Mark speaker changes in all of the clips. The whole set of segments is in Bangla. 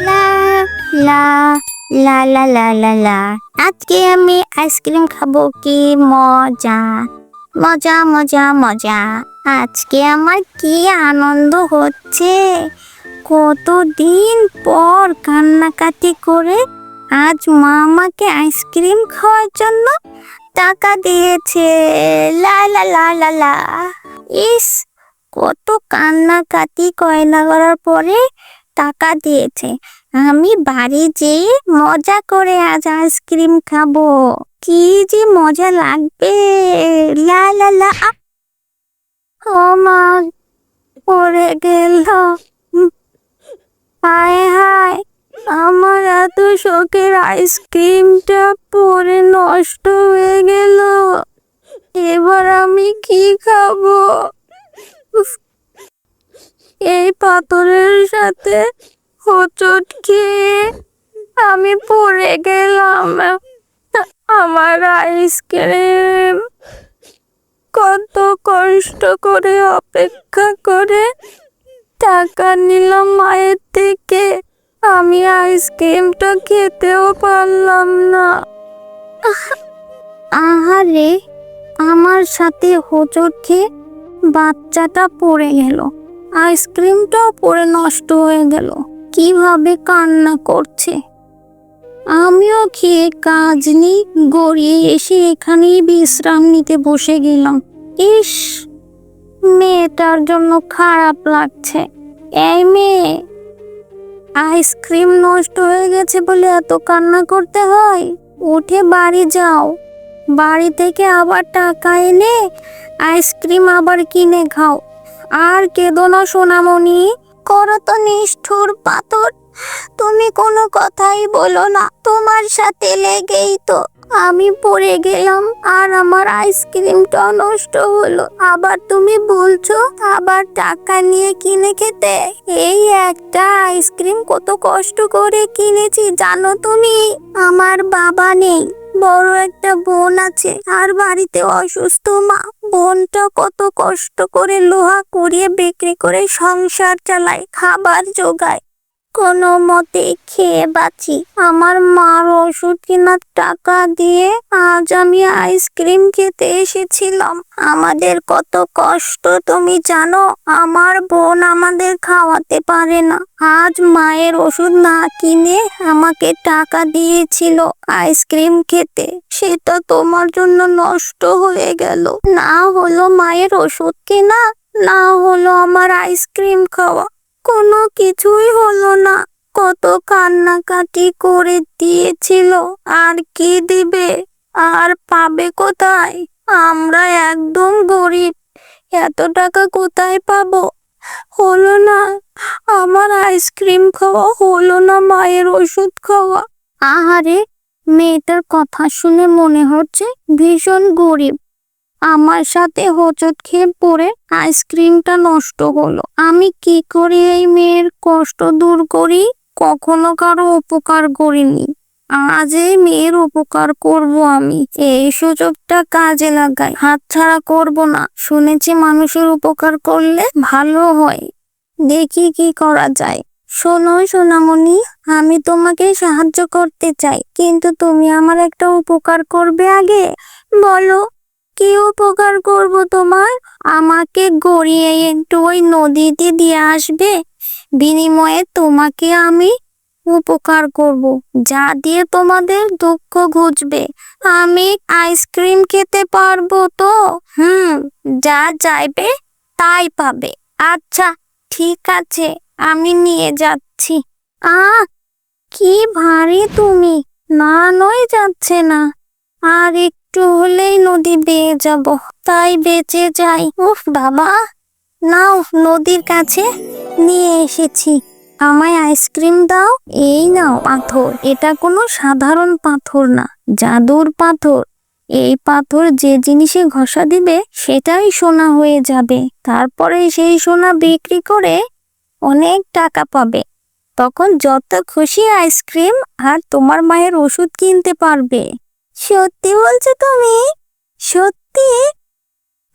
Speaker 1: লা লা লা লা লা লা লা, আজকে আমি আইসক্রিম খাবো, কি মজা মজা মজা মজা। আজকে আমার কি আনন্দ হচ্ছে, কতদিন পর কান্নাকাটি করে আজ মা আমাকে আইসক্রিম খাওয়ার জন্য টাকা দিয়েছে। লা লা লা লা লা। ইস, কত কান্নাকাটি কয়লা করার পরে টাকা দিয়েছে। আমি বাড়ি যেয়ে মজা করে আজ আইসক্রিম খাবো, কি যে মজা লাগবে। লা লা লা। ও মা, পড়ে গেল। হায় হায়, আমার এত শখের আইসক্রিমটা পরে নষ্ট হয়ে গেল। এবার আমি কি খাবো? উফ, এই পাথরের সাথে হোঁচট খেয়ে আমি পড়ে গেলাম। আমার আইসক্রিম, কত কষ্ট করে অপেক্ষা করে টাকা নিলাম মায়ের থেকে, আমি আইসক্রিমটা খেতেও পারলাম না। আহারে, আমার সাথে হোঁচট খেয়ে বাচ্চাটা পড়ে গেল, আইসক্রিমটাও পড়ে নষ্ট হয়ে গেল। কিভাবে কান্না করছে। আমিও খেয়ে কাজ নেই, গড়িয়ে এসে এখানেই বিশ্রাম নিতে বসে গেলাম। ইস, মেয়েটার জন্য খারাপ লাগছে। এই মেয়ে, আইসক্রিম নষ্ট হয়ে গেছে বলে এত কান্না করতে হয়? উঠে বাড়ি যাও, বাড়ি থেকে আবার টাকা এনে আইসক্রিম আবার কিনে খাও। আর কেঁদো না সোনামণি। করো তো নিষ্ঠুর পাথর, তুমি কোনো কথাই বলো না। তোমার সাথে লেগেই তো আমি পড়ে গেলাম আর আমার আইসক্রিমটা নষ্ট হলো। আবার তুমি বলছো আবার টাকা নিয়ে কিনে খেতে। এই একটা আইসক্রিম কত কষ্ট করে কিনেছি জানো তুমি? আমার বাবা নেই, বড় একটা বোন আছে, আর বাড়িতে অসুস্থ মা। বোনটা কত কষ্ট করে লোহা কুড়িয়ে বিক্রি করে সংসার চালায়, খাবার জোগায়, কোনো মতে খেয়ে বাঁচি। আমার মার ওষুধ কেনার টাকা দিয়ে আজ আমি আইসক্রিম খেতে এসেছিলাম। আমাদের কত কষ্ট তুমি জানো? আমার বোন আমাদের খাওয়াতে পারে না, আজ মায়ের ওষুধ না কিনে আমাকে টাকা দিয়েছিল আইসক্রিম খেতে, সেটা তোমার জন্য নষ্ট হয়ে গেল। না হলো মায়ের ওষুধ কেনা, না হলো আমার আইসক্রিম খাওয়া, কোনো কিছুই হলো না। কত কান্নাকাটি করে দিয়েছিল, আর কি দিবে, আর পাবে কোথায়? আমরা একদম গরিব, এত টাকা কোথায় পাবো? হলো না আমার আইসক্রিম খাওয়া, হলো না মায়ের ওষুধ খাওয়া। আহারে, মেয়েটার কথা শুনে মনে হচ্ছে ভীষণ গরিব। আমার সাথে হোঁচট খেয়ে পড়ে আইসক্রিমটা নষ্ট হলো। আমি কি করে এই মেয়ের কষ্ট দূর করি? কখনো কারো উপকার করিনি, আজ এই মেয়ের উপকার করব আমি। এই সুযোগটা কাজে লাগাই, হাতছাড়া করব না। শুনেছি মানুষের উপকার করলে ভালো হয়, দেখি কি করা যায়। শোনো সোনামণি, আমি তোমাকে সাহায্য করতে চাই, কিন্তু তুমি আমার একটা উপকার করবে আগে। বলো, কি উপকার করব তোমার? আমাকে গড়িয়ে একটু ওই নদীতে দিয়ে আসবে, বিনিময়ে তোমাকে আমি উপকার করব, যা দিয়ে তোমাদের দুঃখ ঘুচবে। আমি আইসক্রিম খেতে পারবো তো? যা চাইবে তাই পাবে। আচ্ছা ঠিক আছে, আমি নিয়ে যাচ্ছি। কি ভারী তুমি, না নয় যাচ্ছে না। আর একটু হলেই নদী বেয়ে যাব, তাই বেঁচে যাই। উফ বাবা, নাও, নদীর কাছে নিয়ে এসেছি, আমায় আইসক্রিম দাও। এই নাও পাথর, এটা কোনো সাধারণ পাথর না, জাদুর পাথর। এই পাথর যে জিনিসে ঘষা দিবে সেটাই সোনা হয়ে যাবে, তারপরে সেই সোনা বিক্রি করে অনেক টাকা পাবে। তখন যত খুশি আইসক্রিম আর তোমার মায়ের ওষুধ কিনতে পারবে। সত্যি বলছো তুমি? সত্যি?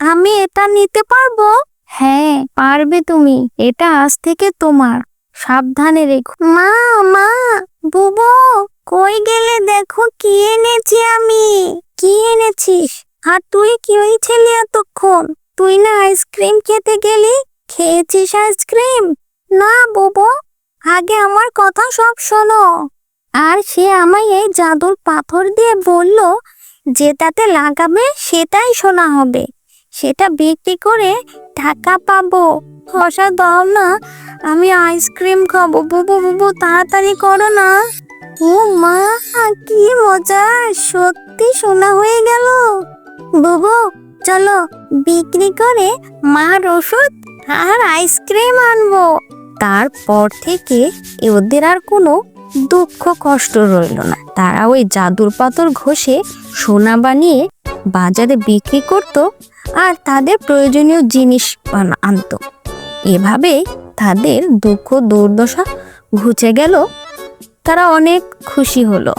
Speaker 1: আমি এটা নিতে পারবো? হ্যাঁ পারবে তুমি, এটা আজ থেকে তোমার। সাবধানে রেখো। মা মা, বুবু কই গেলে? দেখো কি এনেছি আমি। কি এনেছিস? আর তুই কি হয়েছিলি এতক্ষণ? তুই না আইসক্রিম খেতে গেলি? খেয়েছিস আইসক্রিম? না বুবু, আগে আমার কথা সব শোনো। আর সে আমায় এই জাদুর পাথর দিয়ে বলল, যেটাতে লাগাবে সেটাই সোনা হবে, সেটা বিক্রি করে টাকা পাবো। খসা দাও না, আমি আইসক্রিম খাবো। বুবু বুবু তাড়াতাড়ি করো না। ও মা, কি মজা, সত্যি সোনা হয়ে গেল। বুবু চলো বিক্রি করে মার ওষুধ আর আইসক্রিম আনবো। তারপর থেকে ওদের আর কোনো দুঃখ কষ্ট রইল না। তারা ওই জাদুর পাথর ঘষে সোনা বানিয়ে বাজারে বিক্রি করত আর তাদের প্রয়োজনীয় জিনিস আনতো। এভাবে তাদের দুঃখ দুর্দশা ঘুচে গেল। তারা অনেক খুশি হলো।